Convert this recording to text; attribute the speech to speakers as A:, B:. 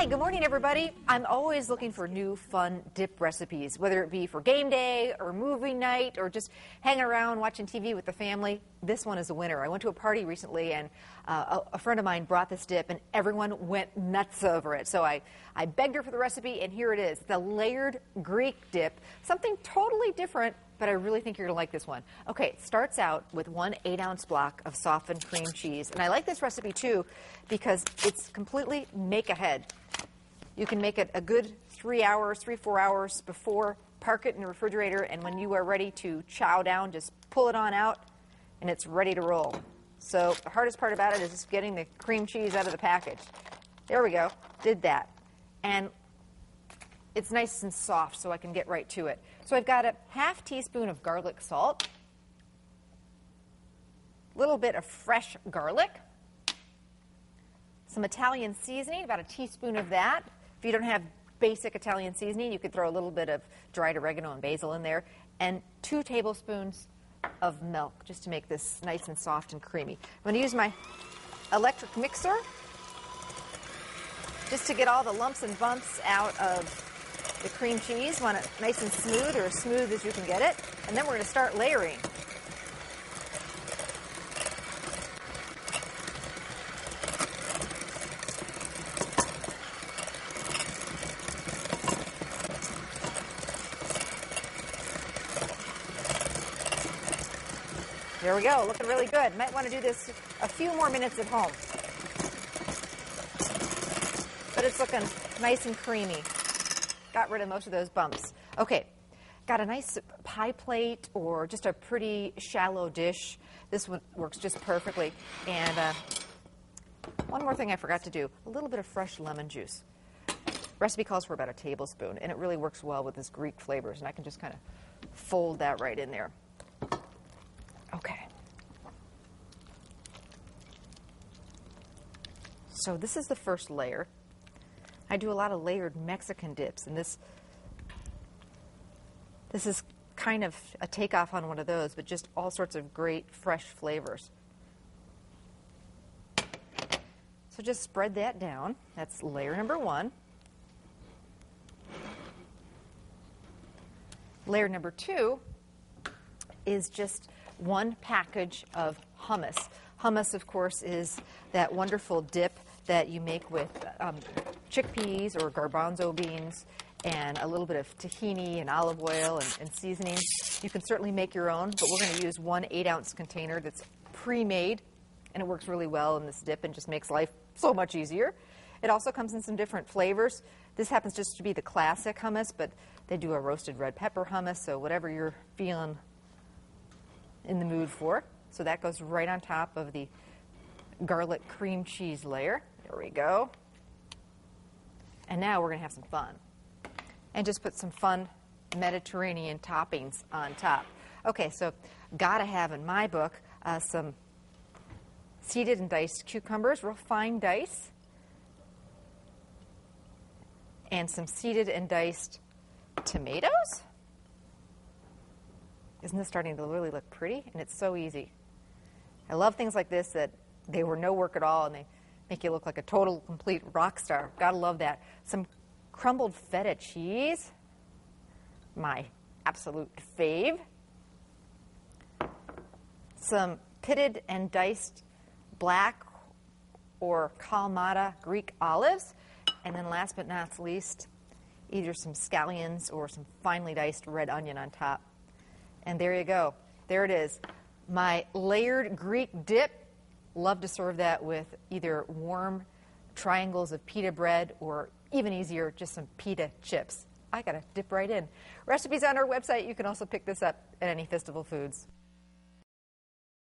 A: Hi, good morning, everybody. I'm always looking for new fun dip recipes, whether it be for game day or movie night or just hanging around watching TV with the family. This one is a winner. I went to a party recently and a friend of mine brought this dip and everyone went nuts over it. So I begged her for the recipe and here it is, the Laird Greek Dip, something totally different, but I really think you're going to like this one. Okay, it starts out with 1 8-ounce block of softened cream cheese. And I like this recipe too because it's completely make ahead. You can make it a good 3 hours, 4 hours before, park it in the refrigerator, and when you are ready to chow down, just pull it on out and it's ready to roll. So the hardest part about it is just getting the cream cheese out of the package. There we go, did that. And it's nice and soft so I can get right to it. So I've got a ½ teaspoon of garlic salt, a little bit of fresh garlic, some Italian seasoning, about a teaspoon of that. If you don't have basic Italian seasoning, you could throw a little bit of dried oregano and basil in there, and 2 tablespoons of milk just to make this nice and soft and creamy. I'm going to use my electric mixer just to get all the lumps and bumps out of the cream cheese. Want it nice and smooth, or as smooth as you can get it. And then we're going to start layering. There we go, looking really good. Might want to do this a few more minutes at home. But it's looking nice and creamy. Got rid of most of those bumps. Okay, got a nice pie plate or just a pretty shallow dish. This one works just perfectly. And one more thing I forgot to do, a little bit of fresh lemon juice. Recipe calls for about a tablespoon, and it really works well with this Greek flavors, and I can just kind of fold that right in there. Okay. So this is the first layer. I do a lot of layered Mexican dips, and this is kind of a takeoff on one of those, but just all sorts of great fresh flavors. So just spread that down. That's layer number 1. Layer number 2 is just 1 package of hummus. Hummus, of course, is that wonderful dip that you make with chickpeas or garbanzo beans and a little bit of tahini and olive oil and seasoning. You can certainly make your own, but we're going to use 1 8-ounce container that's pre-made, and it works really well in this dip and just makes life so much easier. It also comes in some different flavors. This happens just to be the classic hummus, but they do a roasted red pepper hummus, so whatever you're feeling in the mood for. So that goes right on top of the garlic cream cheese layer. There we go. And now we're going to have some fun. And just put some fun Mediterranean toppings on top. Okay, so gotta have in my book some seeded and diced cucumbers, real fine dice. And some seeded and diced tomatoes. Isn't this starting to really look pretty? And it's so easy. I love things like this that they were no work at all and they make you look like a total, complete rock star. Gotta love that. Some crumbled feta cheese, my absolute fave. Some pitted and diced black or Kalamata Greek olives. And then last but not least, either some scallions or some finely diced red onion on top. And there you go. There it is. My Laird Greek Dip. Love to serve that with either warm triangles of pita bread or even easier, just some pita chips. I got to dip right in. Recipes on our website. You can also pick this up at any Festival Foods.